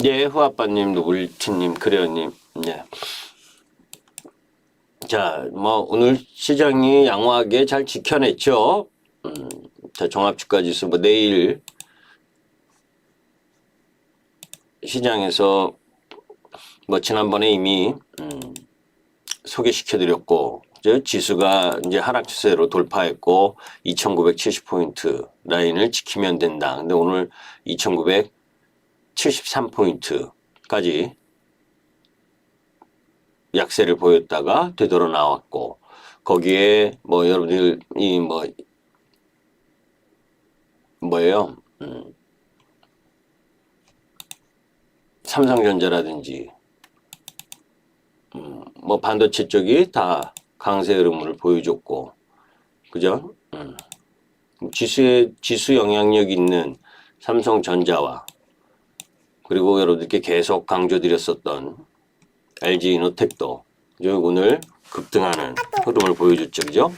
예, 후아빠님, 노블티님, 크레어님, 예. 자, 뭐, 오늘 시장이 양호하게 잘 지켜냈죠? 자, 종합주가지수, 뭐, 내일 시장에서 뭐, 지난번에 이미, 소개시켜드렸고, 지수가 이제 하락 추세로 돌파했고, 2970포인트 라인을 지키면 된다. 근데 오늘 2973포인트까지 약세를 보였다가 되돌아 나왔고, 거기에 뭐 여러분들이 뭐예요? 삼성전자라든지 뭐 반도체 쪽이 다 강세 흐름을 보여줬고, 그죠? 지수 영향력 있는 삼성전자와 그리고 여러분들께 계속 강조드렸었던 LG이노텍도 오늘 급등하는 흐름을 보여줬죠, 그죠?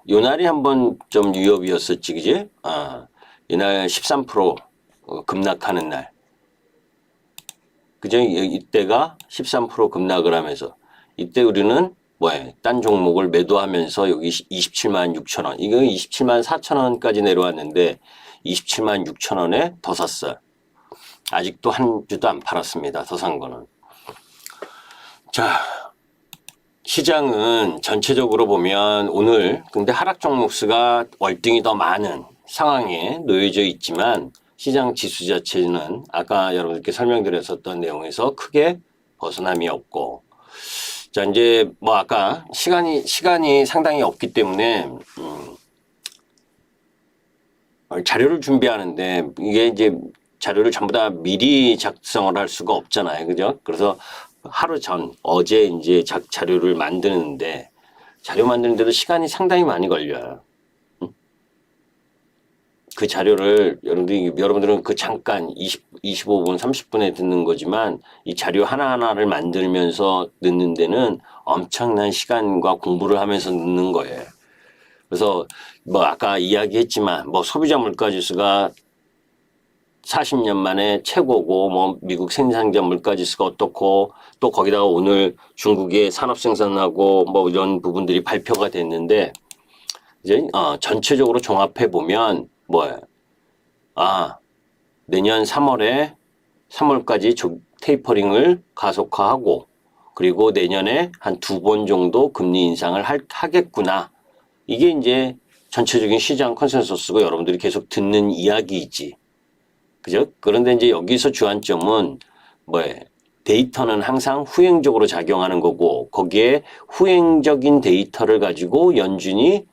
요날이 한번 좀 위협이었었지, 그지? 이날 13% 급락하는 날. 그죠? 이때가 13% 급락을 하면서, 이때 우리는 딴 종목을 매도하면서 여기 27만 6천 원. 이거 27만 4천 원까지 내려왔는데, 27만 6천 원에 더 샀어요. 아직도 한 주도 안 팔았습니다. 더 산 거는. 자, 시장은 전체적으로 보면 오늘 근데 하락 종목 수가 월등히 더 많은 상황에 놓여져 있지만 시장 지수 자체는 아까 여러분들께 설명드렸었던 내용에서 크게 벗어남이 없고, 자, 이제 뭐 아까 시간이 상당히 없기 때문에 자료를 준비하는데 이게 이제 자료를 전부 다 미리 작성을 할 수가 없잖아요. 그죠? 그래서 하루 전, 어제 이제 자료를 만드는데, 자료 만드는데도 시간이 상당히 많이 걸려요. 그 자료를 여러분들은 그 잠깐 25분, 30분에 듣는 거지만 이 자료 하나하나를 만들면서 넣는 데는 엄청난 시간과 공부를 하면서 넣는 거예요. 그래서 뭐 아까 이야기했지만 뭐 소비자 물가지수가 40년 만에 최고고 뭐 미국 생산자 물가지수가 어떻고 또 거기다가 오늘 중국의 산업 생산하고 뭐 이런 부분들이 발표가 됐는데 이제 전체적으로 종합해 보면 내년 3월까지 테이퍼링을 가속화하고 그리고 내년에 한 2번 정도 금리 인상을 하겠구나. 이게 이제 전체적인 시장 컨센서스고 여러분들이 계속 듣는 이야기이지. 그죠? 그런데 이제 여기서 주안점은 데이터는 항상 후행적으로 작용하는 거고 거기에 후행적인 데이터를 가지고 연준이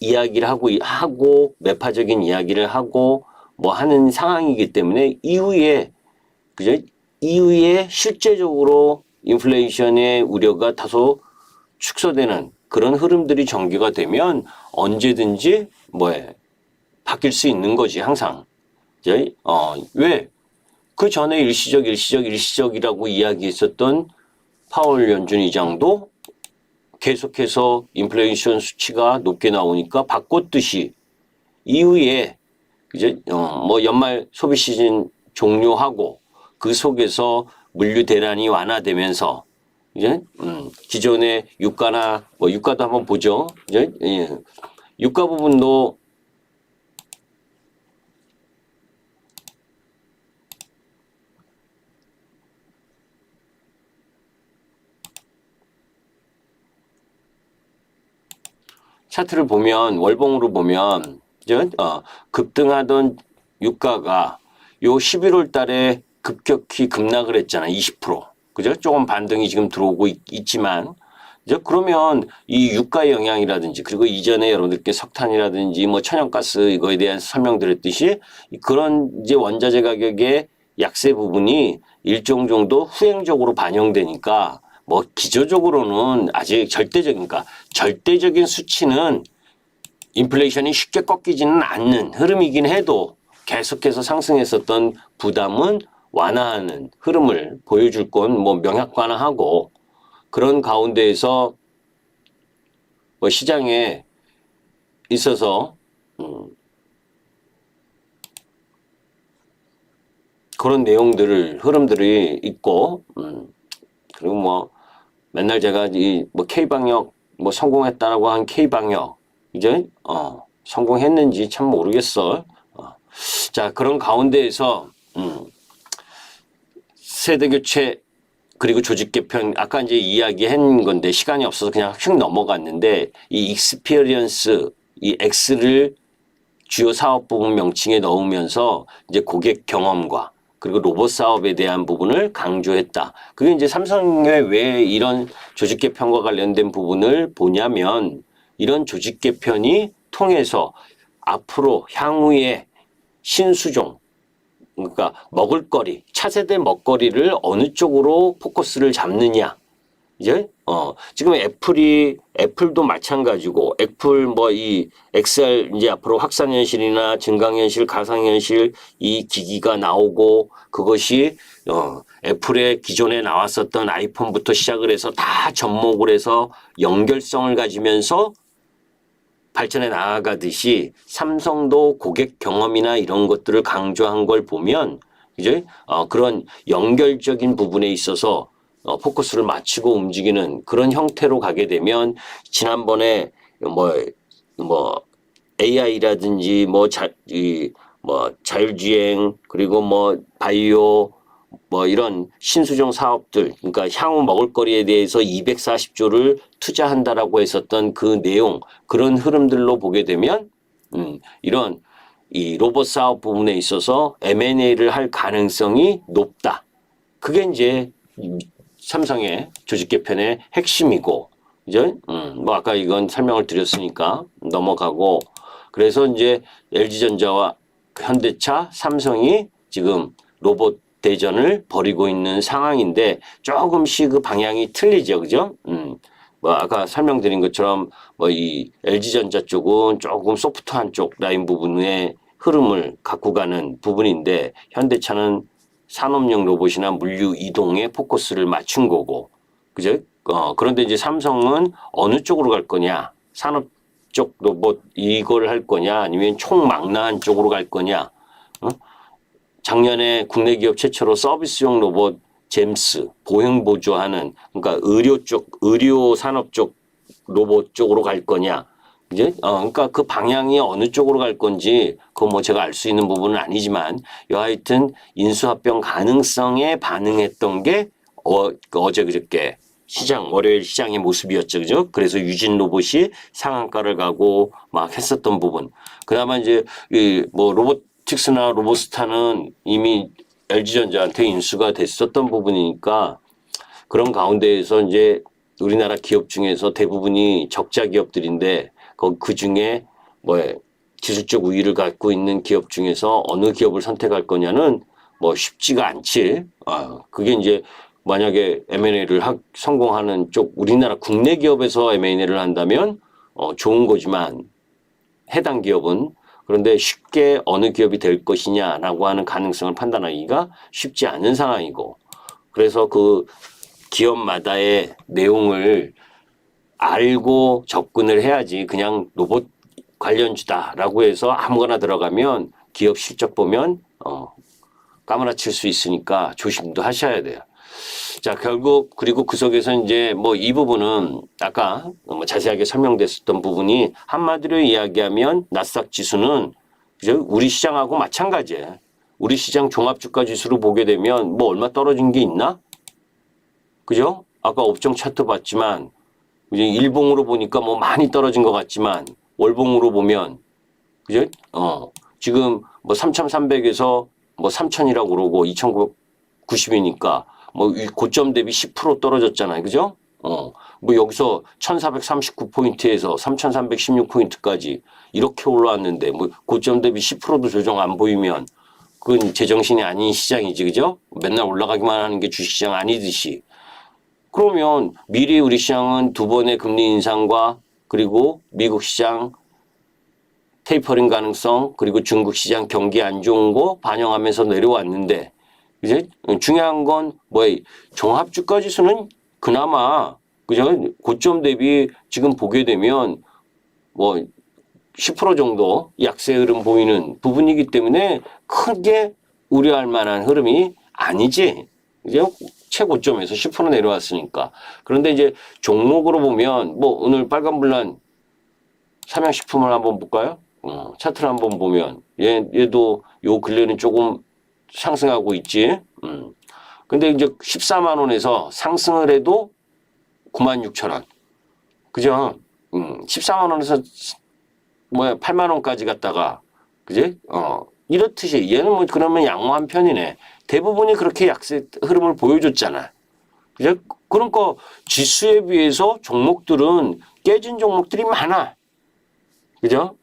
이야기를 하고 매파적인 이야기를 하고 뭐 하는 상황이기 때문에 이후에 그죠? 이후에 실제적으로 인플레이션의 우려가 다소 축소되는 그런 흐름들이 전개가 되면 언제든지 바뀔 수 있는 거지 항상. 왜? 그 전에 일시적이라고 이야기했었던 파월 연준 의장도 계속해서 인플레이션 수치가 높게 나오니까 바꿨듯이 이후에 이제 뭐 연말 소비 시즌 종료하고 그 속에서 물류 대란이 완화되면서 이제 기존의 유가나 뭐 유가도 한번 보죠. 이제 유가 부분도 차트를 보면 월봉으로 보면 이제 급등하던 유가가 요 11월 달에 급격히 급락을 했잖아. 20%. 그죠? 조금 반등이 지금 들어오고 있지만 이제 그러면 이 유가 영향이라든지 그리고 이전에 여러분들께 석탄이라든지 뭐 천연가스 이거에 대한 설명드렸듯이 그런 이제 원자재 가격의 약세 부분이 일정 정도 후행적으로 반영되니까 뭐 기저적으로는 아직 절대적인 수치는 인플레이션이 쉽게 꺾이지는 않는 흐름이긴 해도 계속해서 상승했었던 부담은 완화하는 흐름을 보여줄 건 뭐 명확관화하고 그런 가운데에서 뭐 시장에 있어서 그런 내용들을 흐름들이 있고 그리고 뭐 맨날 제가 이 뭐 K방역 뭐 성공했다라고 한 K방역 이제 성공했는지 참 모르겠어. 자, 그런 가운데에서 세대 교체 그리고 조직 개편 아까 이제 이야기한 건데 시간이 없어서 그냥 휙 넘어갔는데 이 익스피리언스 이 X를 주요 사업 부분 명칭에 넣으면서 이제 고객 경험과 그리고 로봇 사업에 대한 부분을 강조했다. 그게 이제 삼성에 왜 이런 조직 개편과 관련된 부분을 보냐면 이런 조직 개편이 통해서 앞으로 향후에 신수종 그러니까 먹을거리, 차세대 먹거리를 어느 쪽으로 포커스를 잡느냐. 이제 지금 애플도 마찬가지고 애플 뭐 이 XR 이제 앞으로 확산현실이나 증강현실, 가상현실 이 기기가 나오고 그것이 애플의 기존에 나왔었던 아이폰부터 시작을 해서 다 접목을 해서 연결성을 가지면서 발전해 나아가듯이 삼성도 고객 경험이나 이런 것들을 강조한 걸 보면 이제 그런 연결적인 부분에 있어서 포커스를 맞추고 움직이는 그런 형태로 가게 되면 지난번에 뭐 AI라든지 뭐 자율주행 그리고 뭐 바이오 뭐 이런 신수종 사업들 그러니까 향후 먹을거리에 대해서 240조를 투자한다라고 했었던 그 내용 그런 흐름들로 보게 되면 이런 이 로봇 사업 부분에 있어서 M&A를 할 가능성이 높다. 그게 이제 삼성의 조직 개편의 핵심이고 이제 뭐 아까 이건 설명을 드렸으니까 넘어가고 그래서 이제 LG전자와 현대차, 삼성이 지금 로봇 대전을 벌이고 있는 상황인데 조금씩 그 방향이 틀리죠, 그죠? 뭐 아까 설명드린 것처럼 뭐 이 LG전자 쪽은 조금 소프트한 쪽 라인 부분의 흐름을 갖고 가는 부분인데 현대차는 산업용 로봇이나 물류 이동에 포커스를 맞춘 거고, 그죠? 그런데 이제 삼성은 어느 쪽으로 갈 거냐? 산업 쪽 로봇 이걸 할 거냐? 아니면 총망라한 쪽으로 갈 거냐? 작년에 국내 기업 최초로 서비스용 로봇 잼스 보행 보조하는 그러니까 의료 산업 쪽 로봇 쪽으로 갈 거냐? 이제 그러니까 그 방향이 어느 쪽으로 갈 건지 그거 뭐 제가 알 수 있는 부분은 아니지만 여하튼 인수합병 가능성에 반응했던 게 어제 그저께 월요일 시장의 모습이었죠, 그죠? 그래서 유진 로봇이 상한가를 가고 막 했었던 부분. 그나마 이제 뭐 로보틱스나 로보스타는 이미 LG전자한테 인수가 됐었던 부분이니까 그런 가운데에서 이제 우리나라 기업 중에서 대부분이 적자 기업들인데 그 중에 뭐 기술적 우위를 갖고 있는 기업 중에서 어느 기업을 선택할 거냐는 뭐 쉽지가 않지. 그게 이제 만약에 M&A를 성공하는 쪽 우리나라 국내 기업에서 M&A를 한다면 좋은 거지만 해당 기업은 그런데 쉽게 어느 기업이 될 것이냐라고 하는 가능성을 판단하기가 쉽지 않은 상황이고 그래서 그 기업마다의 내용을 알고 접근을 해야지 그냥 로봇 관련주다라고 해서 아무거나 들어가면 기업 실적 보면 까무라칠 수 있으니까 조심도 하셔야 돼요. 자, 결국 그리고 그 속에서 이제 뭐 이 부분은 아까 뭐 자세하게 설명됐었던 부분이 한마디로 이야기하면 나스닥 지수는 그죠? 우리 시장하고 마찬가지예요. 우리 시장 종합주가 지수로 보게 되면 뭐 얼마 떨어진 게 있나? 그죠? 아까 업종 차트 봤지만 이제 일봉으로 보니까 뭐 많이 떨어진 것 같지만 월봉으로 보면 그죠? 지금 뭐 3,300에서 뭐 3,000이라고 그러고 2,990이니까 뭐 고점 대비 10% 떨어졌잖아요. 그죠? 뭐 여기서 1,439포인트에서 3,316포인트까지 이렇게 올라왔는데 뭐 고점 대비 10%도 조정 안 보이면 그건 제정신이 아닌 시장이지. 그죠? 맨날 올라가기만 하는 게 주식시장 아니듯이. 그러면 미리 우리 시장은 두 번의 금리 인상과 그리고 미국 시장 테이퍼링 가능성 그리고 중국 시장 경기 안 좋은 거 반영하면서 내려왔는데 이제 중요한 건 뭐 종합주가 지수는 그나마 그죠 고점 대비 지금 보게 되면 뭐 10% 정도 약세 흐름 보이는 부분이기 때문에 크게 우려할 만한 흐름이 아니지. 이제 최고점에서 10% 내려왔으니까. 그런데 이제 종목으로 보면 뭐 오늘 빨간불난 삼양식품을 한번 볼까요? 차트를 한번 보면 얘도 요 근래는 조금 상승하고 있지. 근데 이제 14만 원에서 상승을 해도 9만 6천 원. 그죠? 14만 원에서 8만 원까지 갔다가 그지? 이렇듯이 얘는 뭐 그러면 양호한 편이네. 대부분이 그렇게 약세 흐름을 보여줬잖아. 그죠? 그러니까 지수에 비해서 종목들은 깨진 종목들이 많아. 그죠?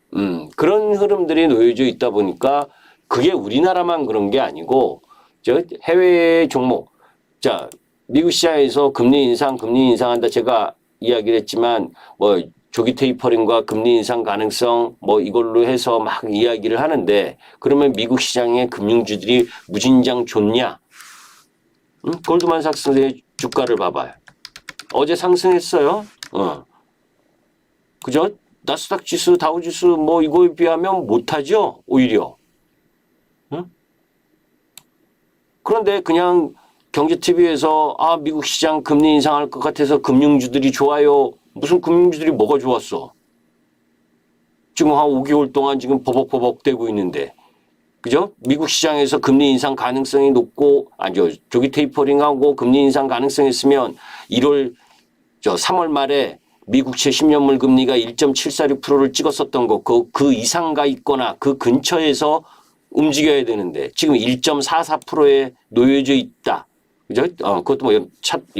그런 흐름들이 놓여져 있다 보니까 그게 우리나라만 그런 게 아니고 저 해외 종목. 자, 미국 시장에서 금리 인상한다. 제가 이야기를 했지만 뭐 조기 테이퍼링과 금리 인상 가능성 뭐 이걸로 해서 막 이야기를 하는데 그러면 미국 시장의 금융주들이 무진장 좋냐? 골드만삭스의 주가를 봐봐요. 어제 상승했어요. 그죠? 나스닥 지수, 다우 지수 뭐 이거에 비하면 못하죠. 오히려. 그런데 그냥 경제TV에서 미국 시장 금리 인상할 것 같아서 금융주들이 좋아요. 무슨 금융주들이 뭐가 좋았어? 지금 한 5개월 동안 지금 버벅버벅 되고 있는데. 그죠? 미국 시장에서 금리 인상 가능성이 높고, 조기 테이퍼링하고 금리 인상 가능성이 있으면 3월 말에 미국채 10년물 금리가 1.746%를 찍었었던 거, 그 이상 가 있거나 그 근처에서 움직여야 되는데, 지금 1.44%에 놓여져 있다. 그죠? 그것도 뭐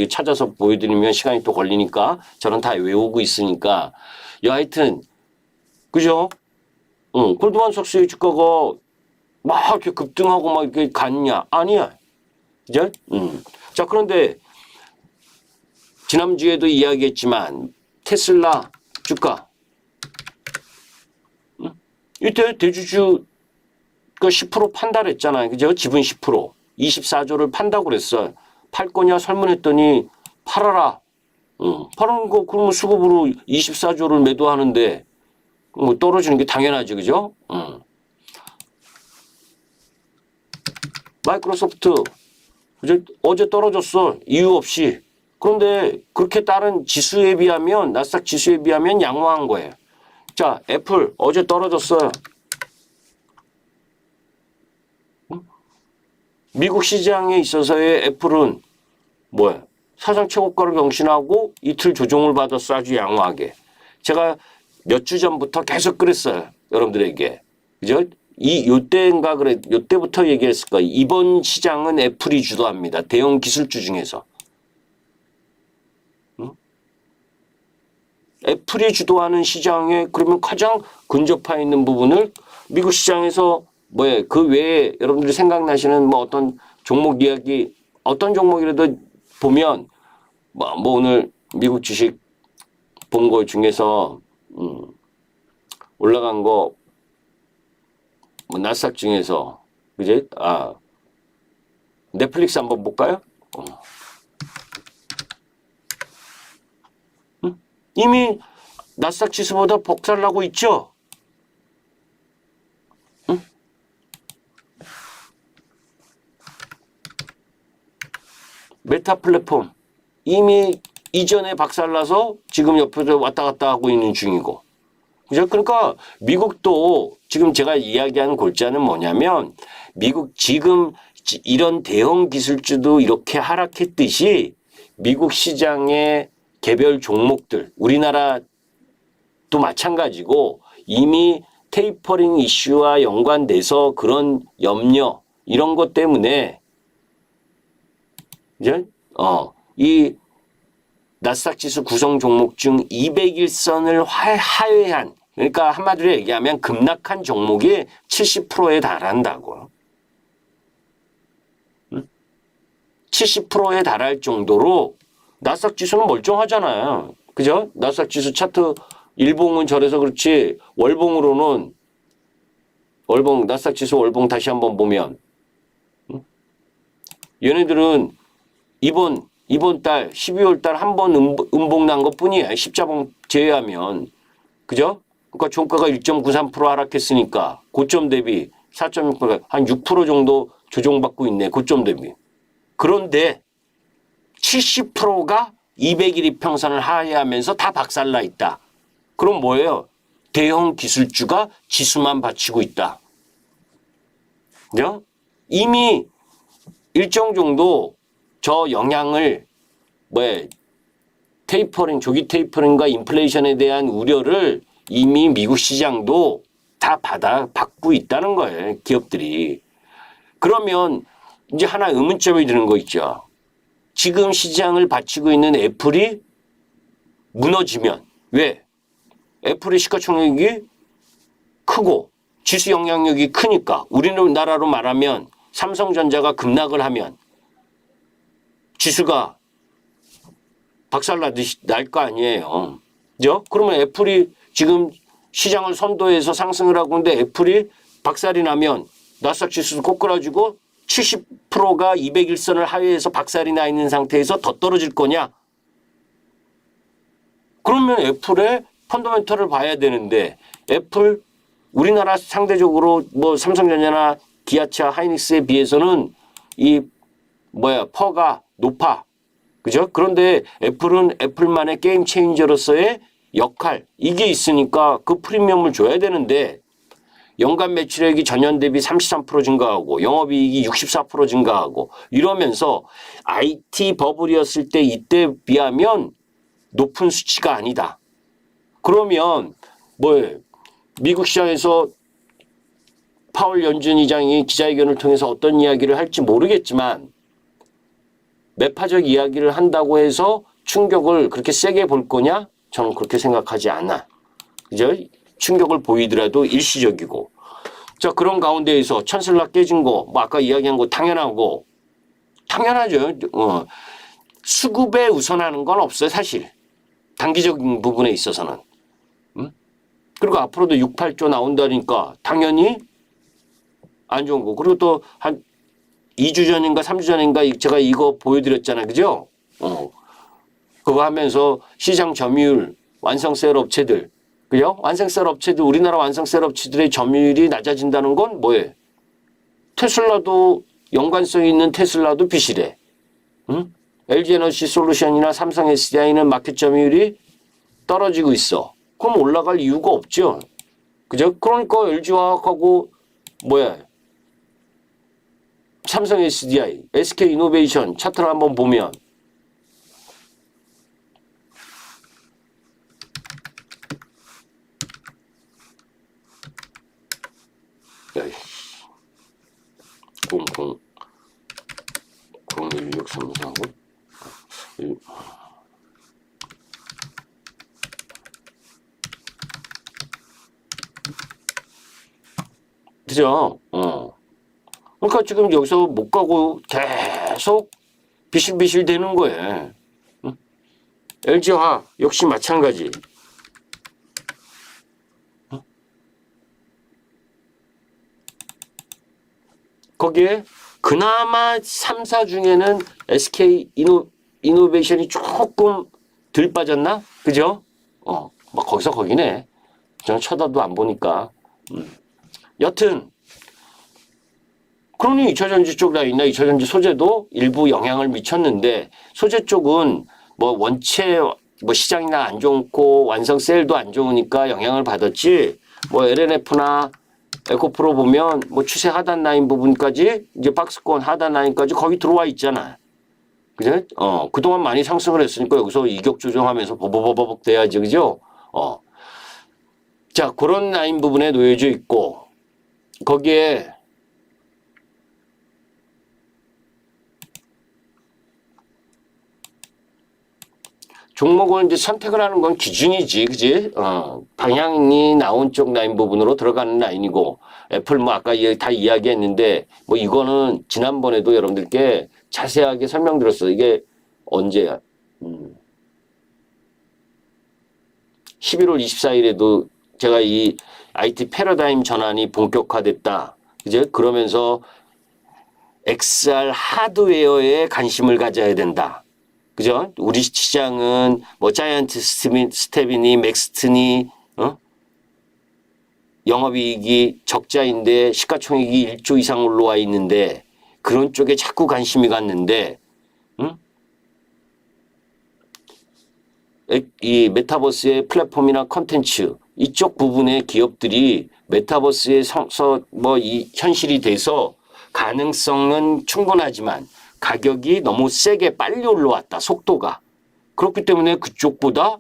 찾아서 보여드리면 시간이 또 걸리니까 저는 다 외우고 있으니까. 하여튼, 그죠? 골드만삭스의 주가가 막 이렇게 급등하고 막 이렇게 갔냐? 아니야. 그죠? 자, 그런데 지난주에도 이야기했지만 테슬라 주가. 이때 대주주가 10% 판다 그랬잖아요. 그죠? 지분 10%. 24조를 판다고 그랬어. 팔 거냐 설문했더니 팔아라. 파는 거 그러면 수급으로 24조를 매도하는데 뭐 떨어지는 게 당연하지. 그죠? 마이크로소프트 그죠? 어제 떨어졌어. 이유 없이. 그런데 그렇게 다른 지수에 비하면 나스닥 지수에 비하면 양호한 거예요. 자, 애플 어제 떨어졌어요. 미국 시장에 있어서의 애플은 뭐야? 사상 최고가를 경신하고 이틀 조정을 받았어. 아주 양호하게. 제가 몇 주 전부터 계속 그랬어요. 여러분들에게. 그죠? 요때인가 그래. 요때부터 얘기했을 거예요. 이번 시장은 애플이 주도합니다. 대형 기술주 중에서. 애플이 주도하는 시장에 그러면 가장 근접해 있는 부분을 미국 시장에서 그 외에 여러분들이 생각나시는 뭐 어떤 종목 이야기, 어떤 종목이라도 보면 뭐 오늘 미국 주식 본 거 중에서 올라간 거 뭐 나스닥 중에서 그제 넷플릭스 한번 볼까요? 이미 나스닥 지수보다 복살나고 있죠? 메타 플랫폼 이미 이전에 박살나서 지금 옆에서 왔다 갔다 하고 있는 중이고. 그죠? 그러니까 미국도 지금 제가 이야기하는 골자는 뭐냐면 미국 지금 이런 대형 기술주도 이렇게 하락했듯이 미국 시장의 개별 종목들, 우리나라도 마찬가지고 이미 테이퍼링 이슈와 연관돼서 그런 염려 이런 것 때문에 이제 이 나스닥 지수 구성 종목 중 200일선을 하회한, 그러니까 한마디로 얘기하면 급락한 종목이 70%에 달한다고. 70%에 달할 정도로 나스닥 지수는 멀쩡하잖아요. 그죠? 나스닥 지수 차트 일봉은 저래서 그렇지 월봉으로는 나스닥 지수 월봉 다시 한번 보면 얘네들은 이번 달 12월 달 한 번 음봉 난 것뿐이에요. 십자봉 제외하면. 그죠? 그러니까 종가가 1.93% 하락했으니까 고점 대비 4.6%, 한 6% 정도 조정받고 있네. 고점 대비. 그런데 70%가 200일 이평선을 하회하면서 다 박살나 있다. 그럼 뭐예요? 대형 기술주가 지수만 받치고 있다. 이미 일정 정도 저 영향을 조기 테이퍼링과 인플레이션에 대한 우려를 이미 미국 시장도 다 받고 있다는 거예요. 기업들이. 그러면 이제 하나 의문점이 드는 거 있죠. 지금 시장을 받치고 있는 애플이 무너지면 왜? 애플의 시가총액이 크고 지수 영향력이 크니까 우리나라로 말하면 삼성전자가 급락을 하면 지수가 박살나듯이 날 거 아니에요. 그죠? 그러면 애플이 지금 시장을 선도해서 상승을 하고 있는데 애플이 박살이 나면 나스닥 지수도 꼬꾸라지고 70%가 200일선을 하회해서 박살이 나 있는 상태에서 더 떨어질 거냐? 그러면 애플의 펀더멘털을 봐야 되는데 애플 우리나라 상대적으로 뭐 삼성전자나 기아차, 하이닉스에 비해서는 퍼가 높아. 그죠? 그런데 애플은 애플만의 게임 체인저로서의 역할 이게 있으니까 그 프리미엄을 줘야 되는데 연간 매출액이 전년 대비 33% 증가하고 영업이익이 64% 증가하고 이러면서 IT 버블이었을 때 이때 비하면 높은 수치가 아니다. 그러면 미국 시장에서 파월 연준 의장이 기자회견을 통해서 어떤 이야기를 할지 모르겠지만 매파적 이야기를 한다고 해서 충격을 그렇게 세게 볼 거냐? 저는 그렇게 생각하지 않아. 그죠? 충격을 보이더라도 일시적이고. 자, 그런 가운데에서 천슬라 깨진 거, 아까 이야기한 거 당연하고, 당연하죠. 수급에 우선하는 건 없어요, 사실. 단기적인 부분에 있어서는. 그리고 앞으로도 6, 8조 나온다니까 당연히 안 좋은 거. 그리고 또 한 2주 전인가 3주 전인가 제가 이거 보여드렸잖아요. 그죠? 그거 하면서 시장 점유율, 완성셀 업체들, 그죠? 완성셀 업체들, 우리나라 완성셀 업체들의 점유율이 낮아진다는 건 뭐예요? 테슬라도 연관성 있는 테슬라도 비실해. LG에너지 솔루션이나 삼성 SDI는 마켓 점유율이 떨어지고 있어. 그럼 올라갈 이유가 없죠. 그죠? 그러니까 LG화학하고 삼성 SDI, SK 이노베이션 차트를 한번 보면 야이 01634고 그죠? 그러니까 지금 여기서 못 가고 계속 비실비실 되는 거예요. LG화학 역시 마찬가지. 거기에 그나마 3사 중에는 SK 이노베이션이 조금 덜 빠졌나? 그죠? 거기서 거기네. 저는 쳐다도 안 보니까. 여튼 그러니 2차전지 쪽 라인이나 2차전지 소재도 일부 영향을 미쳤는데 소재 쪽은 원체 시장이나 안 좋고 완성 셀도 안 좋으니까 영향을 받았지 LNF나 에코프로 보면 추세 하단 라인 부분까지 이제 박스권 하단 라인까지 거기 들어와 있잖아. 그죠? 그동안 많이 상승을 했으니까 여기서 이격 조정하면서 버벅버벅 돼야지. 그죠? 자, 그런 라인 부분에 놓여져 있고 거기에 종목을 이제 선택을 하는 건 기준이지, 그지? 방향이 나온 쪽 라인 부분으로 들어가는 라인이고, 애플 아까 다 이야기했는데, 이거는 지난번에도 여러분들께 자세하게 설명드렸어. 이게 언제야? 11월 24일에도 제가 이 IT 패러다임 전환이 본격화됐다. 그죠? 그러면서 XR 하드웨어에 관심을 가져야 된다. 그죠? 우리 시장은 자이언트 스텝이니 맥스트니 영업이익이 적자인데 시가총액이 1조 이상 올라와 있는데 그런 쪽에 자꾸 관심이 갔는데, 응? 이 메타버스의 플랫폼이나 컨텐츠 이쪽 부분의 기업들이 메타버스에 이 현실이 돼서 가능성은 충분하지만 가격이 너무 세게 빨리 올라왔다. 속도가. 그렇기 때문에 그쪽보다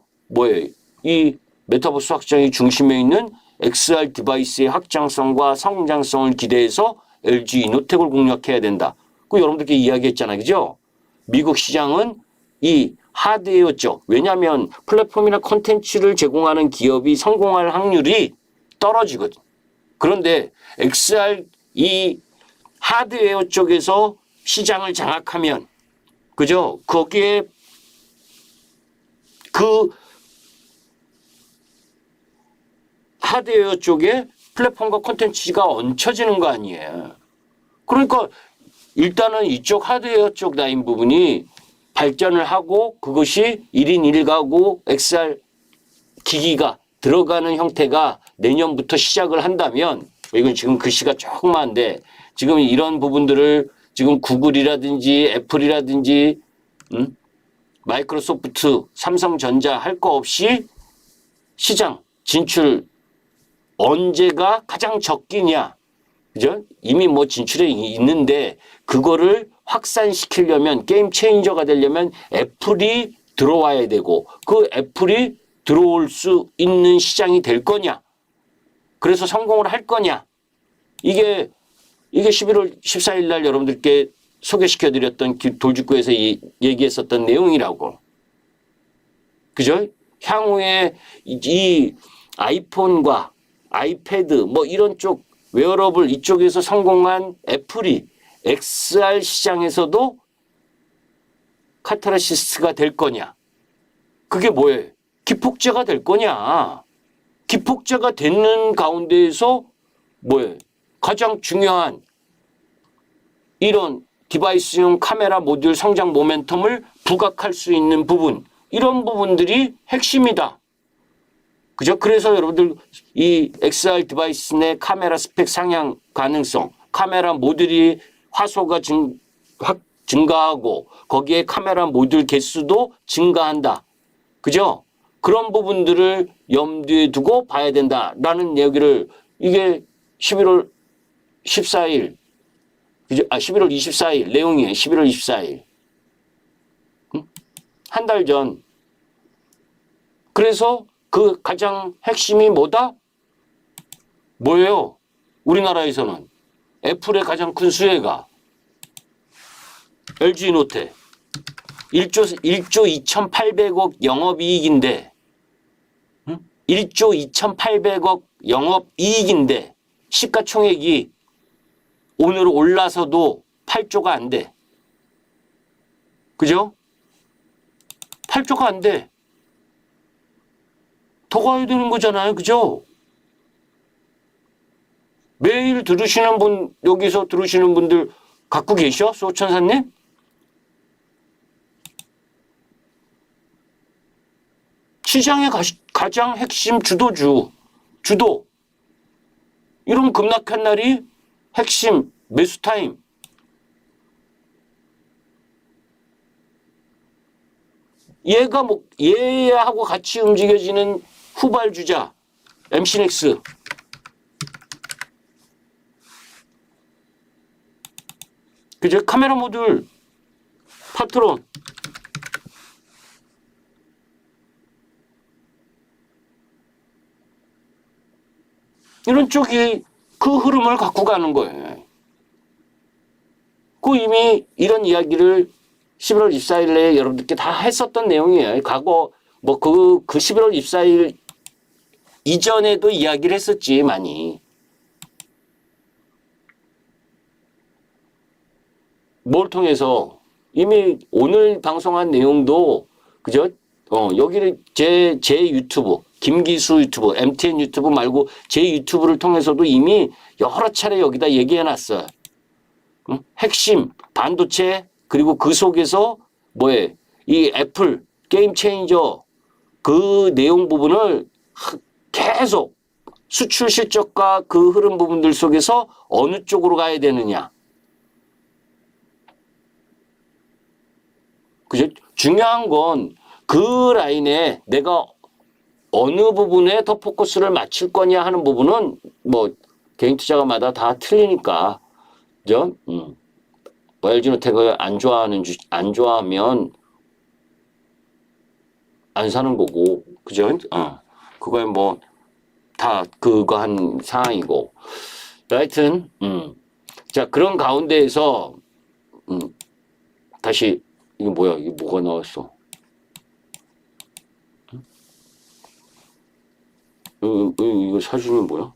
이 메타버스 확장의 중심에 있는 XR 디바이스의 확장성과 성장성을 기대해서 LG 이노텍을 공략해야 된다. 그 여러분들께 이야기했잖아요. 그죠? 미국 시장은 이 하드웨어 쪽, 왜냐하면 플랫폼이나 콘텐츠를 제공하는 기업이 성공할 확률이 떨어지거든. 그런데 XR 이 하드웨어 쪽에서 시장을 장악하면, 그죠? 거기에 그 하드웨어 쪽에 플랫폼과 콘텐츠가 얹혀지는 거 아니에요. 그러니까 일단은 이쪽 하드웨어 쪽 라인 부분이 발전을 하고 그것이 1인 1가구 XR 기기가 들어가는 형태가 내년부터 시작을 한다면, 이건 지금 글씨가 조그만데 지금 이런 부분들을 지금 구글이라든지 애플이라든지 마이크로소프트, 삼성전자 할 거 없이 시장 진출 언제가 가장 적기냐. 그죠? 이미 진출해 있는데 그거를 확산시키려면, 게임 체인저가 되려면 애플이 들어와야 되고, 그 애플이 들어올 수 있는 시장이 될 거냐. 그래서 성공을 할 거냐. 이게 11월 14일 날 여러분들께 소개시켜드렸던 돌직구에서 얘기했었던 내용이라고. 그죠? 향후에 이 아이폰과 아이패드 이런 쪽 웨어러블 이쪽에서 성공한 애플이 XR 시장에서도 카타르시스가 될 거냐? 그게 뭐예요? 기폭제가 될 거냐? 기폭제가 되는 가운데에서 뭐예요? 가장 중요한 이런 디바이스용 카메라 모듈 성장 모멘텀을 부각할 수 있는 부분, 이런 부분들이 핵심이다. 그죠? 그래서 여러분들 이 XR 디바이스 내 카메라 스펙 상향 가능성, 카메라 모듈이 화소가 증가하고 거기에 카메라 모듈 개수도 증가한다. 그죠? 그런 부분들을 염두에 두고 봐야 된다라는 얘기를, 이게 11월 14일, 그죠? 11월 24일 내용이에요. 11월 24일. 한 달 전. 그래서 그 가장 핵심이 뭐예요? 우리나라에서는 애플의 가장 큰 수혜가 LG 이노텍 1조 2,800억 영업이익인데, 1조 2,800억 영업이익인데 시가총액이 오늘 올라서도 8조가 안 돼. 그죠? 8조가 안 돼. 더 가야 되는 거잖아요. 그죠? 매일 들으시는 분, 여기서 들으시는 분들 갖고 계셔? 수호천사님? 시장의 가장 핵심 주도. 이런 급락한 날이 핵심 매수 타임. 얘하고 같이 움직여지는 후발주자, MC넥스. 그죠? 카메라 모듈, 파트론. 이런 쪽이 그 흐름을 갖고 가는 거예요. 그 이미 이런 이야기를 11월 24일에 여러분들께 다 했었던 내용이에요. 과거 그 11월 24일 이전에도 이야기를 했었지, 많이. 뭘 통해서 이미 오늘 방송한 내용도, 그죠? 여기를 제 유튜브, 김기수 유튜브, MTN 유튜브 말고 제 유튜브를 통해서도 이미 여러 차례 여기다 얘기해 놨어요. 핵심, 반도체, 그리고 그 속에서 이 애플, 게임 체인저 그 내용 부분을 계속 수출 실적과 그 흐름 부분들 속에서 어느 쪽으로 가야 되느냐. 중요한 건 그 라인에 내가 어느 부분에 더 포커스를 맞출 거냐 하는 부분은 뭐 개인 투자가마다 다 틀리니까, 그죠? 뭐 LG노텍을 안 좋아하면 안 사는 거고, 그죠? 그거에 뭐 다 그거 한 상황이고. 하여튼, 자, 그런 가운데에서, 다시, 이거 뭐야? 이게 뭐가 나왔어? 이거 사진이 뭐야?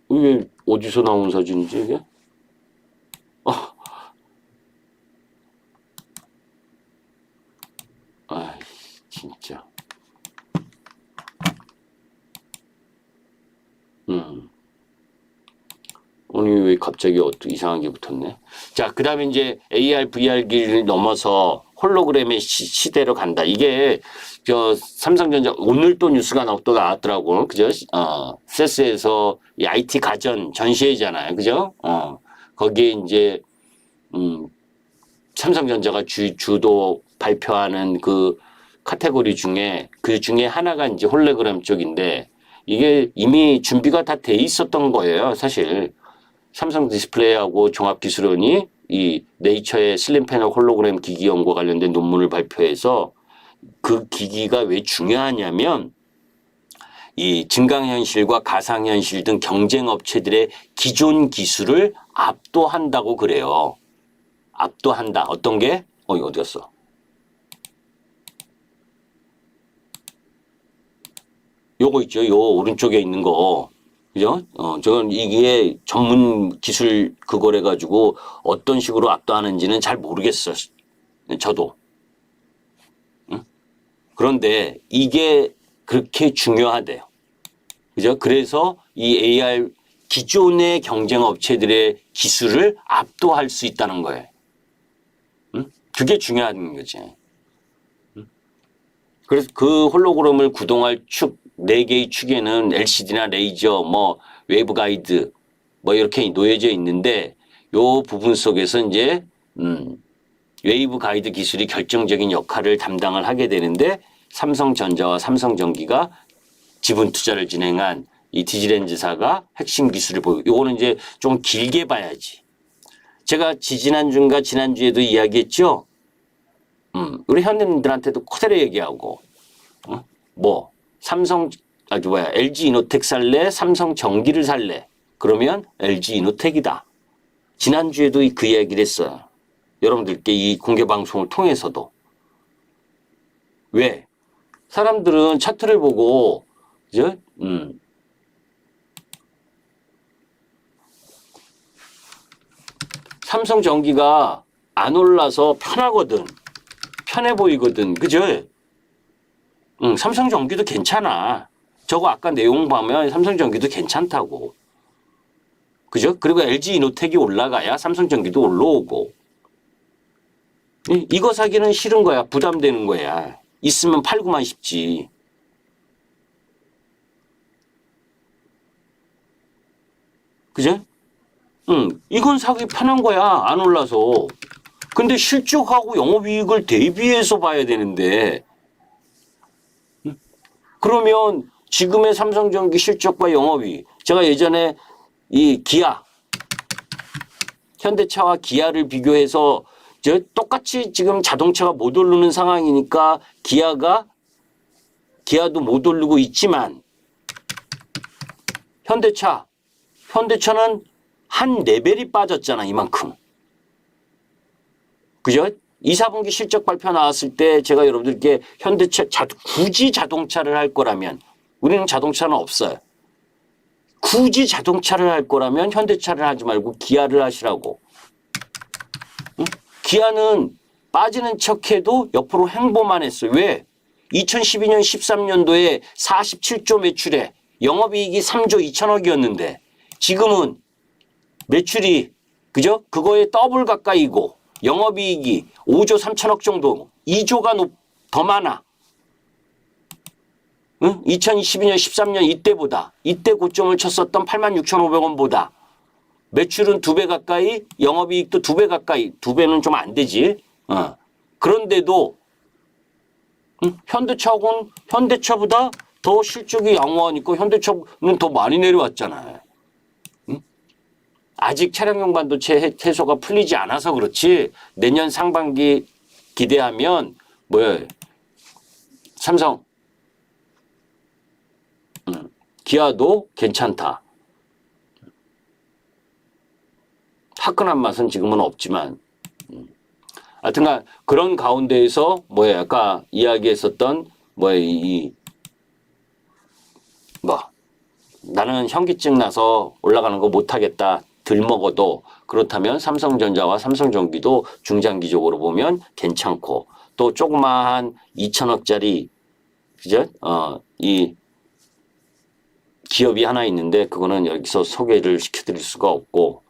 이게 어디서 나온 사진이지, 이게? 아, 진짜. 아니, 왜 갑자기 이상하게 붙었네? 자, 그 다음에 이제 AR, VR기를 넘어서 홀로그램의 시대로 간다. 이게, 삼성전자, 오늘 또 뉴스가 또 나왔더라고. 그죠? 세스에서 이 IT 가전 전시회잖아요. 그죠? 거기에 이제, 삼성전자가 주도 발표하는 그 카테고리 중에 그 중에 하나가 이제 홀로그램 쪽인데 이게 이미 준비가 다 돼 있었던 거예요. 사실 삼성 디스플레이하고 종합기술원이 이 네이처의 슬림 패널 홀로그램 기기 연구와 관련된 논문을 발표해서 그 기기가 왜 중요하냐면 이 증강현실과 가상현실 등 경쟁 업체들의 기존 기술을 압도한다고 그래요. 압도한다. 어떤 게? 이거 어디 갔어? 요거 있죠. 요 오른쪽에 있는 거. 그죠? 저건 이게 전문 기술 그거래 가지고 어떤 식으로 압도하는지는 잘 모르겠어요. 저도. 응? 그런데 이게 그렇게 중요하대요. 그죠? 그래서 이 AR 기존의 경쟁 업체들의 기술을 압도할 수 있다는 거예요. 응? 그게 중요한 거지. 응? 그래서 그 홀로그램을 구동할 축, 4개의 축에는 LCD나 레이저, 뭐, 웨이브 가이드, 뭐, 이렇게 놓여져 있는데, 요 부분 속에서 이제, 웨이브 가이드 기술이 결정적인 역할을 담당을 하게 되는데, 삼성전자와 삼성전기가 지분 투자를 진행한 이 디지렌즈사가 핵심 기술을 보이고, 요거는 이제 좀 길게 봐야지. 제가 지지난주인가 지난주에도 이야기했죠? 우리 현대인들한테도 그대로 얘기하고, LG 이노텍 살래? 삼성 전기를 살래? 그러면 LG 이노텍이다. 지난주에도 그 이야기를 했어요. 여러분들께 이 공개 방송을 통해서도. 왜? 사람들은 차트를 보고, 그죠? 삼성 전기가 안 올라서 편하거든. 편해 보이거든. 그죠? 삼성전기도 괜찮아. 저거 아까 내용 보면 삼성전기도 괜찮다고. 그죠? 그리고 LG 이노텍이 올라가야 삼성전기도 올라오고. 이거 사기는 싫은 거야. 부담되는 거야. 있으면 팔고만 싶지. 그죠? 이건 사기 편한 거야. 안 올라서. 근데 실적하고 영업이익을 대비해서 봐야 되는데 그러면 지금의 삼성전기 실적과 영업이익, 제가 예전에 이 기아, 현대차와 기아를 비교해서 똑같이 지금 자동차가 못 오르는 상황이니까 기아도 못 오르고 있지만 현대차는 한 레벨이 빠졌잖아, 이만큼. 그죠? 2, 4분기 실적 발표 나왔을 때 제가 여러분들께 현대차 굳이 자동차를 할 거라면 우리는 자동차는 없어요. 굳이 자동차를 할 거라면 현대차를 하지 말고 기아를 하시라고. 응? 기아는 빠지는 척해도 옆으로 행보만 했어요. 왜? 2012년 13년도에 47조 매출에 영업이익이 3조 2천억이었는데 지금은 매출이 그죠? 그거에 더블 가까이고 영업이익이 5조 3천억 정도 2조가 더 많아. 응? 2012년 13년 이때 고점을 쳤었던 86,500원보다 매출은 2배 가까이, 영업이익도 2배 가까이, 2배는 좀 안 되지. 그런데도 현대차보다 더 실적이 양호하니까 현대차는 더 많이 내려왔잖아요. 아직 차량용 반도체 해소가 풀리지 않아서 그렇지 내년 상반기 기대하면 삼성, 기아도 괜찮다. 화끈한 맛은 지금은 없지만 하여튼간 그런 가운데에서 아까 이야기했었던 나는 현기증 나서 올라가는 거 못하겠다. 덜 먹어도 그렇다면 삼성전자와 삼성전기도 중장기적으로 보면 괜찮고 또 조그마한 2천억짜리 그죠? 이 기업이 하나 있는데 그거는 여기서 소개를 시켜드릴 수가 없고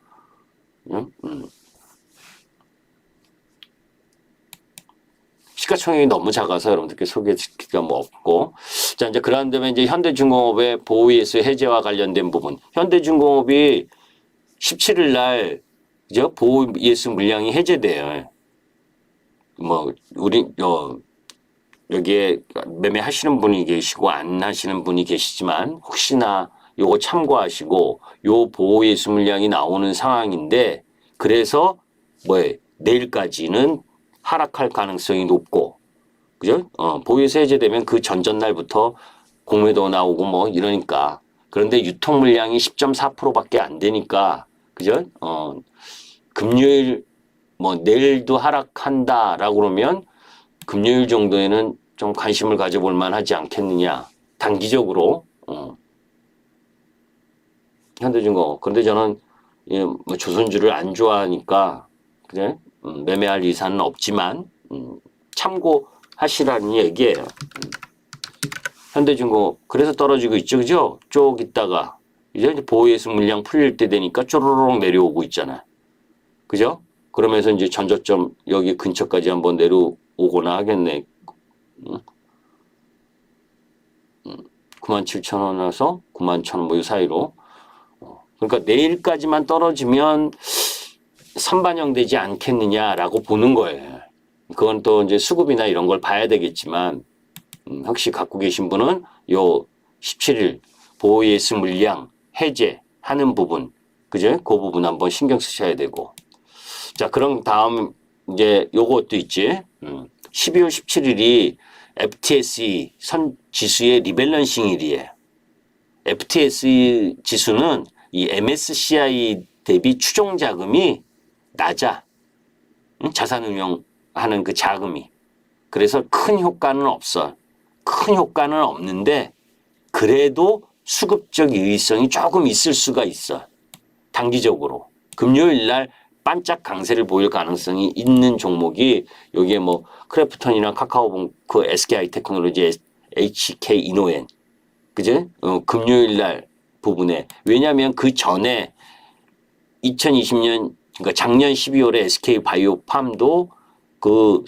시가총액이 너무 작아서 여러분들께 소개시키기가 없고 자 이제 그런 다음에 이제 현대중공업의 보호예수 해제와 관련된 부분 현대중공업이 17일 날 그죠? 보호예수 물량이 해제돼요. 우리 여기에 매매하시는 분이 계시고 안 하시는 분이 계시지만 혹시나 요거 참고하시고 요 보호예수 물량이 나오는 상황인데 그래서 내일까지는 하락할 가능성이 높고 그죠? 보호예수 해제되면 그 전전날부터 공매도 나오고 이러니까 그런데 유통 물량이 10.4%밖에 안 되니까 그죠? 금요일 내일도 하락한다라고 그러면 금요일 정도에는 좀 관심을 가져볼 만하지 않겠느냐 단기적으로 현대중공업 그런데 저는 조선주를 안 좋아하니까 그래 매매할 의사는 없지만 참고하시라는 얘기예요. 현대중공업 그래서 떨어지고 있죠, 그죠? 쭉 있다가 이제 보호예수 물량 풀릴 때 되니까 쪼르륵 내려오고 있잖아, 그죠? 그러면서 이제 전저점 여기 근처까지 한번 내려오거나 하겠네. 97,000원에서 91,000원 이 사이로. 그러니까 내일까지만 떨어지면 선반영되지 않겠느냐라고 보는 거예요. 그건 또 이제 수급이나 이런 걸 봐야 되겠지만 혹시 갖고 계신 분은 요 17일 보호예수 물량 해제하는 부분, 그죠? 그 부분 한번 신경 쓰셔야 되고. 자, 그럼 다음 이제 요것도 있지. 12월 17일이 FTSE 선 지수의 리밸런싱 일이에요. FTSE 지수는 이 MSCI 대비 추종 자금이 낮아. 자산운용하는 그 자금이. 그래서 큰 효과는 없어. 큰 효과는 없는데 그래도 수급적 유의성이 조금 있을 수가 있어. 단기적으로. 금요일 날 반짝 강세를 보일 가능성이 있는 종목이 여기에 크래프톤이나 카카오뱅크, SK하이테크놀로지, HK 이노엔. 그죠? 금요일 날 부분에. 왜냐하면 그 전에 2020년 그러니까 작년 12월에 SK바이오팜도 그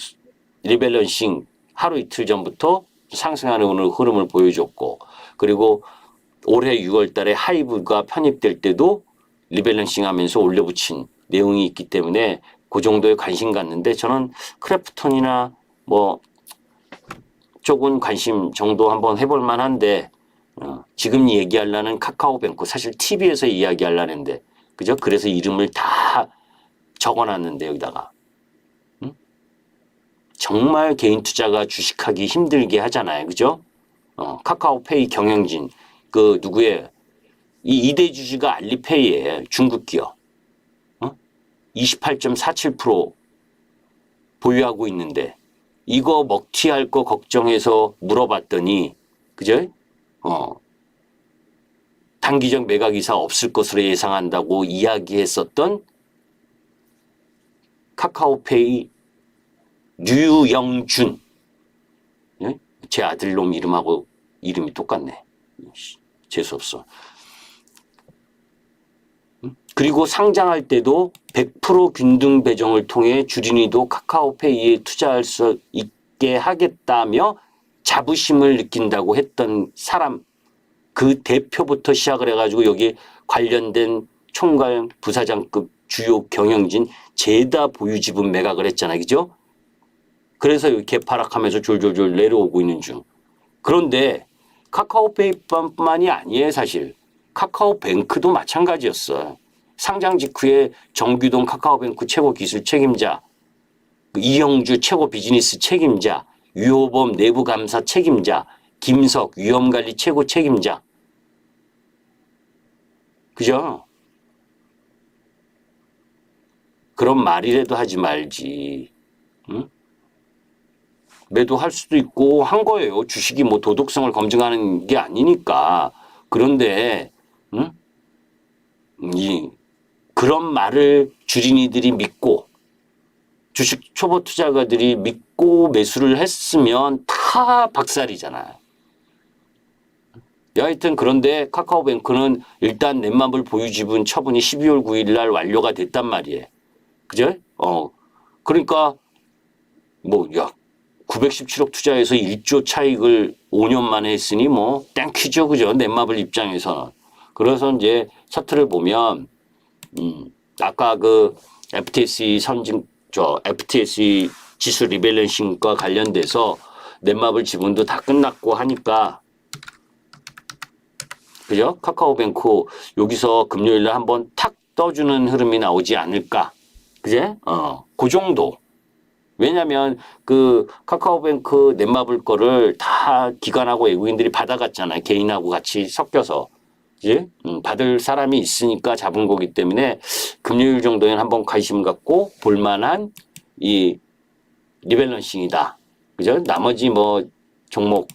리밸런싱 하루 이틀 전부터 상승하는 흐름을 보여줬고 그리고 올해 6월 달에 하이브가 편입될 때도 리밸런싱 하면서 올려붙인 내용이 있기 때문에 그 정도에 관심 갖는데 저는 크래프톤이나 쪽은 관심 정도 한번 해볼 만한데 지금 얘기하려는 카카오뱅크 사실 TV에서 이야기하려는데 그죠? 그래서 이름을 다 적어놨는데 여기다가 정말 개인 투자가 주식하기 힘들게 하잖아요. 그죠? 카카오페이 경영진 그 누구의 이 2대 주주가 알리페이예요. 중국 기업. 28.47% 보유하고 있는데 이거 먹튀할 거 걱정해서 물어봤더니 그죠? 단기적 매각 이사 없을 것으로 예상한다고 이야기했었던 카카오페이 류영준 제 아들놈 이름하고 이름이 똑같네. 재수없어. 그리고 상장할 때도 100% 균등 배정을 통해 주린이도 카카오페이에 투자할 수 있게 하겠다며 자부심을 느낀다고 했던 사람 그 대표부터 시작을 해가지고 여기 관련된 총괄 부사장급 주요 경영진 제다 보유 지분 매각을 했잖아요. 그죠? 그래서 개파락하면서 졸졸졸 내려오고 있는 중. 그런데 카카오페이뿐만이 아니에요. 사실 카카오뱅크도 마찬가지였어. 상장 직후에 정규동 카카오뱅크 최고 기술 책임자, 이영주 최고 비즈니스 책임자, 유호범 내부감사 책임자, 김석 위험관리 최고 책임자. 그죠? 그런 말이라도 하지 말지. 응? 매도할 수도 있고 한 거예요. 주식이 뭐 도덕성을 검증하는 게 아니니까. 그런데 응? 그런 말을 주린이들이 믿고 주식 초보 투자가들이 믿고 매수를 했으면 다 박살이잖아요. 여하튼 그런데 카카오뱅크는 일단 넷마블 보유 지분 처분이 12월 9일 날 완료가 됐단 말이에요. 그죠? 그러니까 뭐 917억 투자해서 1조 차익을 5년 만에 했으니 뭐 땡큐죠. 그죠? 넷마블 입장에서는. 그래서 이제 차트를 보면 아까 그 FTSE 지수 리밸런싱과 관련돼서 넷마블 지분도 다 끝났고 하니까 그죠? 카카오뱅크 여기서 금요일날 한번 탁 떠주는 흐름이 나오지 않을까? 그제? 그 정도. 왜냐면 그 카카오뱅크 넷마블 거를 다 기관하고 외국인들이 받아갔잖아요. 개인하고 같이 섞여서. 그지? 받을 사람이 있으니까 잡은 거기 때문에 금요일 정도에는 한번 관심 갖고 볼만한 이 리밸런싱이다. 그죠? 나머지 뭐 종목,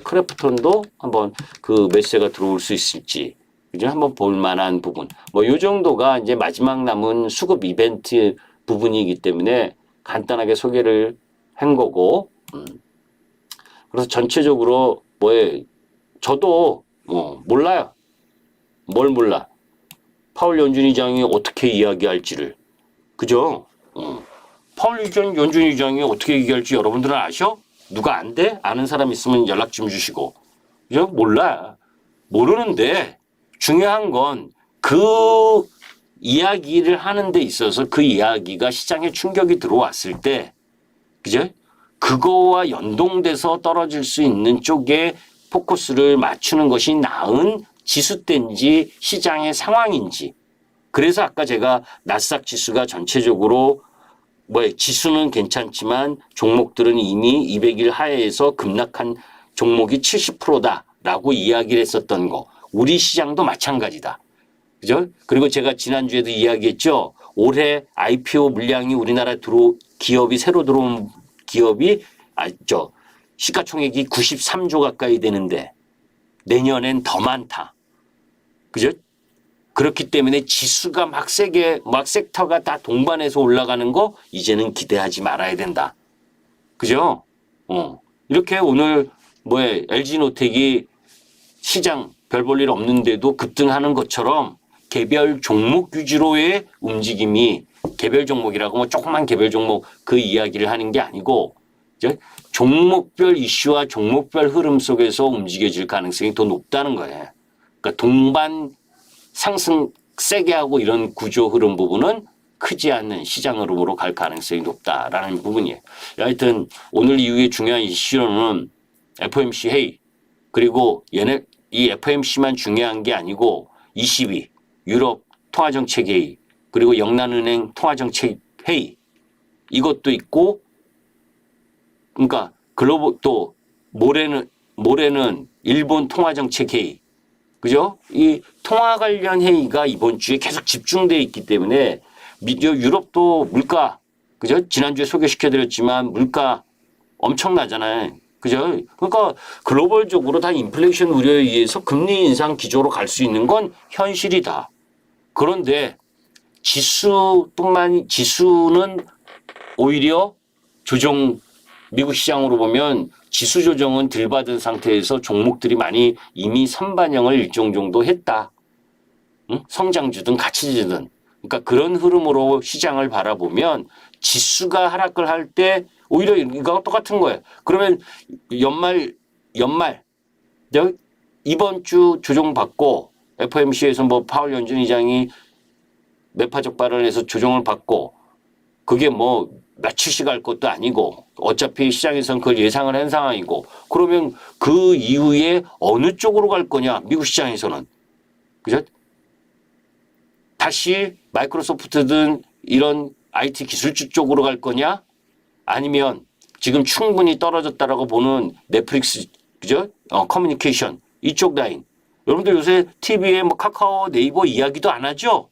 크래프톤도 한번 그 매수가 들어올 수 있을지. 그죠? 한번 볼만한 부분. 뭐 요 정도가 이제 마지막 남은 수급 이벤트 부분이기 때문에 간단하게 소개를 한 거고, 그래서 전체적으로 저도 몰라요. 뭘 몰라. 파월 연준의장이 어떻게 이야기할지를. 그죠? 파월 연준의장이 어떻게 얘기할지 여러분들은 아셔? 누가 안 돼? 아는 사람 있으면 연락 좀 주시고. 그죠? 몰라. 모르는데 중요한 건 그 이야기를 하는 데 있어서 그 이야기가 시장에 충격이 들어왔을 때, 그죠? 그거와 연동돼서 떨어질 수 있는 쪽에 포커스를 맞추는 것이 나은 지수대인지 시장의 상황인지. 그래서 아까 제가 나스닥 지수가 전체적으로 지수는 괜찮지만 종목들은 이미 200일 하에서 급락한 종목이 70%다라고 이야기를 했었던 거. 우리 시장도 마찬가지다. 그죠? 그리고 제가 지난주에도 이야기했죠. 올해 IPO 물량이 우리나라 기업이 새로 들어온 기업이 시가총액이 93조 가까이 되는데 내년엔 더 많다. 그죠? 그렇기 때문에 지수가 막 섹터가 다 동반해서 올라가는 거 이제는 기대하지 말아야 된다. 그죠? 이렇게 오늘 LG노텍이 시장 별 볼 일 없는데도 급등하는 것처럼 개별 종목 위주로의 움직임이 개별 종목이라고 뭐 조그만 개별 종목 그 이야기를 하는 게 아니고 종목별 이슈와 종목별 흐름 속에서 움직여질 가능성이 더 높다는 거예요. 그러니까 동반 상승 세게 하고 이런 구조 흐름 부분은 크지 않는 시장 흐름으로 갈 가능성이 높다라는 부분이에요. 하여튼 오늘 이후에 중요한 이슈는 FOMC 회의 그리고 이 FOMC만 중요한 게 아니고 22 유럽 통화정책 회의 그리고 영란은행 통화정책 회의 이것도 있고 그러니까 글로벌 또 모레는 일본 통화정책 회의 그죠? 이 통화 관련 회의가 이번 주에 계속 집중되어 있기 때문에 유럽도 물가 그죠? 지난주에 소개시켜드렸지만 물가 엄청나잖아요. 그죠? 그러니까 글로벌적으로 다 인플레이션 우려에 의해서 금리 인상 기조로 갈 수 있는 건 현실이다. 그런데 지수는 오히려 미국 시장으로 보면 지수 조정은 덜 받은 상태에서 종목들이 많이 이미 선반영을 일정 정도 했다. 성장주든 가치주든. 그러니까 그런 흐름으로 시장을 바라보면 지수가 하락을 할 때 오히려 이거가 똑같은 거예요. 그러면 연말 이번 주 조정받고 FOMC에서 뭐 파월 연준 의장이 매파적 발언에서 조정을 받고 그게 뭐 며칠씩 할 것도 아니고 어차피 시장에서는 그걸 예상을 한 상황이고 그러면 그 이후에 어느 쪽으로 갈 거냐 미국 시장에서는 그죠? 다시 마이크로소프트든 이런 IT 기술주 쪽으로 갈 거냐 아니면 지금 충분히 떨어졌다라고 보는 넷플릭스 그죠? 커뮤니케이션 이쪽 라인 여러분들 요새 TV에 뭐 카카오 네이버 이야기도 안 하죠?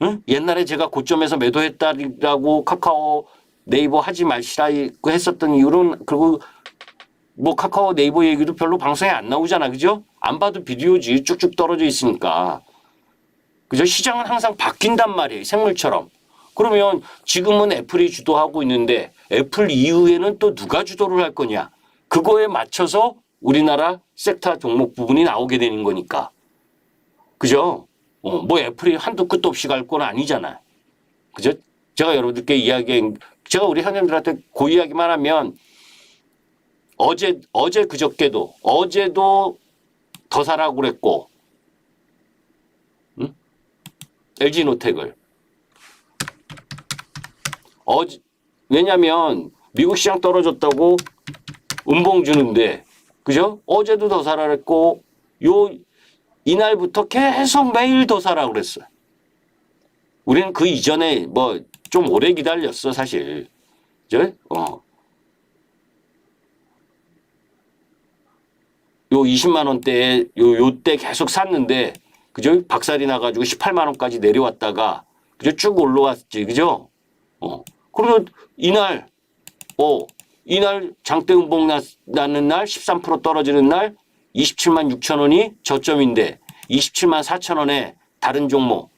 응? 옛날에 제가 고점에서 매도했다라고 카카오 네이버 하지 마시라고 했었던 이유는 그리고 뭐 카카오 네이버 얘기도 별로 방송에 안 나오잖아. 그죠? 안 봐도 비디오지 쭉쭉 떨어져 있으니까. 그죠? 시장은 항상 바뀐단 말이에요. 생물처럼. 그러면 지금은 애플이 주도하고 있는데 애플 이후에는 또 누가 주도를 할 거냐. 그거에 맞춰서 우리나라 섹터 종목 부분이 나오게 되는 거니까. 그죠? 뭐 애플이 한도 끝도 없이 갈 건 아니잖아. 그죠? 제가 여러분들께 제가 우리 현님들한테 그 이야기만 하면 어제 어제도 더 사라고 그랬고, 응? LG노텍을. 왜냐면 미국 시장 떨어졌다고 음봉 주는데, 그죠? 어제도 더 사라 그랬고, 이날부터 계속 매일 더 사라 그랬어요. 우리는 그 이전에 뭐 좀 오래 기다렸어, 사실. 그죠? 요 20만 원대에 요때 계속 샀는데, 그죠? 박살이 나가지고 18만 원까지 내려왔다가, 그죠? 쭉 올라왔지, 그죠? 그러면 이날 장대 음봉 나는 날, 13% 떨어지는 날, 27만 6천 원이 저점인데, 27만 4천 원에 다른 종목,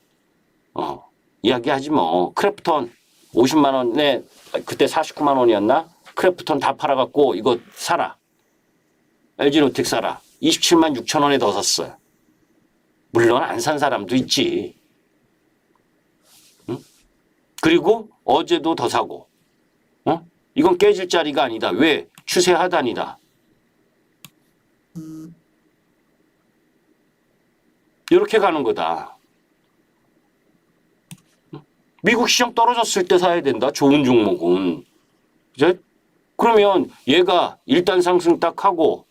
이야기하지 뭐. 크래프톤 50만 원에, 그때 49만 원이었나? 크래프톤 다 팔아갖고 이거 사라. LG노텍 사라. 27만 6천 원에 더 샀어요. 물론 안 산 사람도 있지. 응? 그리고 어제도 더 사고. 이건 깨질 자리가 아니다. 왜? 추세 하단이다. 이렇게 가는 거다. 미국 시장 떨어졌을 때 사야 된다. 좋은 종목은. 그죠? 그러면 얘가 일단 상승 딱 하고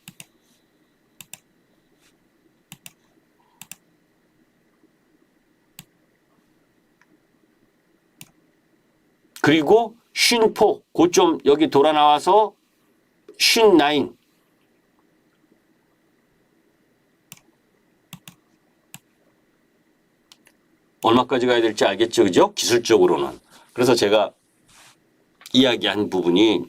그리고 54 고점 여기 돌아 나와서 59 얼마까지 가야 될지 알겠죠, 그죠? 기술적으로는. 그래서 제가 이야기한 부분이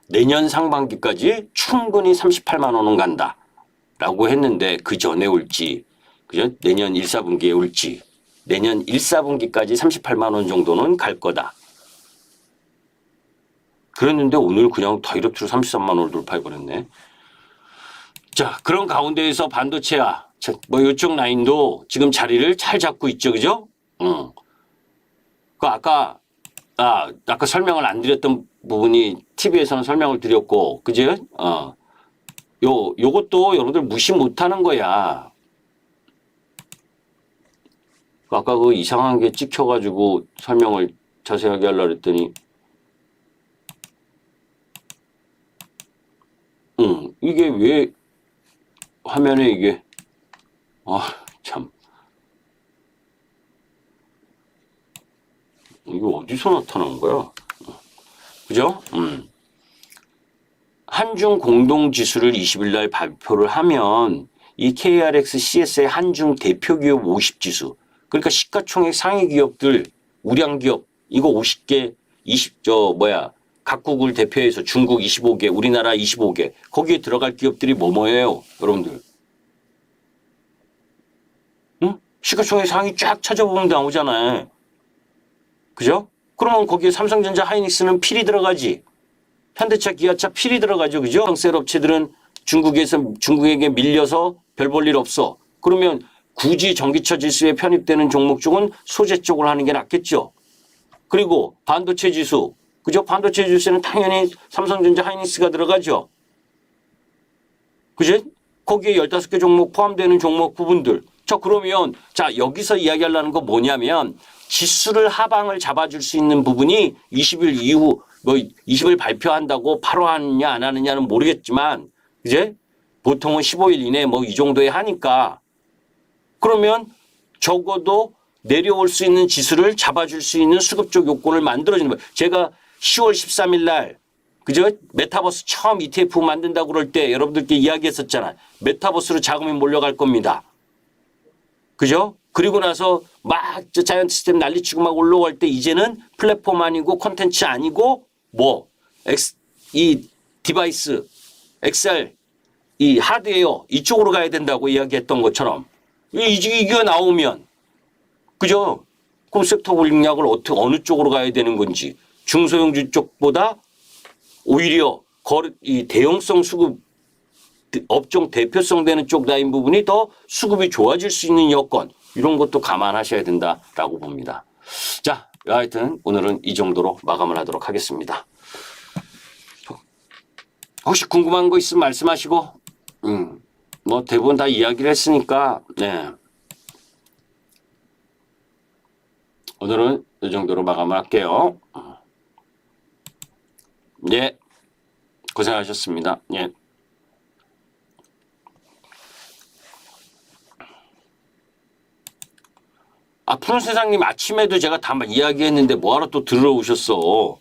내년 상반기까지 충분히 38만 원은 간다라고 했는데 그 전에 올지, 그죠? 내년 1, 4분기에 올지, 내년 1, 4분기까지 38만 원 정도는 갈 거다. 그랬는데 오늘 그냥 다이렉트로 33만 원을 돌파해버렸네. 자, 그런 가운데에서 반도체야. 뭐 이쪽 라인도 지금 자리를 잘 잡고 있죠, 그죠? 그 아까 설명을 안 드렸던 부분이 TV에서는 설명을 드렸고, 그죠? 요것도 여러분들 무시 못 하는 거야. 아까 그 이상한 게 찍혀가지고 설명을 자세하게 하려고 했더니, 이게 왜 화면에 이게, 참. 이게 어디서 나타난 거야? 그죠? 한중 공동지수를 20일 날 발표를 하면 이 KRX CS의 한중 대표 기업 50지수, 그러니까 시가총액 상위 기업들, 우량 기업, 이거 50개, 각국을 대표해서 중국 25개, 우리나라 25개, 거기에 들어갈 기업들이 뭐예요, 여러분들? 응? 시가총액 상위 쫙 찾아보면 나오잖아요. 그죠? 그러면 거기에 삼성전자, 하이닉스는 필히 들어가지. 현대차, 기아차 필히 들어가죠. 그죠? 셀 업체들은 중국에게 밀려서 별 볼 일 없어. 그러면 굳이 전기차 지수에 편입되는 종목 쪽은 소재 쪽을 하는 게 낫겠죠. 그리고 반도체 지수. 그죠? 반도체 지수에는 당연히 삼성전자, 하이닉스가 들어가죠. 그죠? 거기에 15개 종목 포함되는 종목 부분들. 자, 그러면 자, 여기서 이야기하려는 거 뭐냐면 지수를 하방을 잡아줄 수 있는 부분이 20일 이후 뭐 20일 발표한다고 바로 하느냐 안 하느냐는 모르겠지만 이제 보통은 15일 이내 뭐 이 정도에 하니까 그러면 적어도 내려올 수 있는 지수를 잡아줄 수 있는 수급적 요건을 만들어주는 거예요. 제가 10월 13일 날 그죠? 메타버스 처음 ETF 만든다고 그럴 때 여러분들께 이야기했었잖아요. 메타버스로 자금이 몰려갈 겁니다. 그죠? 그리고 나서 막 자이언트 시스템 난리치고 막 올라갈 때 이제는 플랫폼 아니고 콘텐츠 아니고 뭐 이 디바이스, XR, 이 하드웨어 이쪽으로 가야 된다고 이야기했던 것처럼 이게 나오면 그죠? 그럼 섹터 공략을 어떻게 어느 쪽으로 가야 되는 건지 중소형주 쪽보다 오히려 이 대형성 수급 업종 대표성 되는 쪽 라인 부분이 더 수급이 좋아질 수 있는 여건 이런 것도 감안하셔야 된다라고 봅니다. 자, 하여튼 오늘은 이 정도로 마감을 하도록 하겠습니다. 혹시 궁금한 거 있으면 말씀하시고 뭐 대부분 다 이야기를 했으니까 네. 오늘은 이 정도로 마감을 할게요. 예, 고생하셨습니다. 예. 푸른 세상님 아침에도 제가 다 이야기했는데 뭐하러 또 들어오셨어?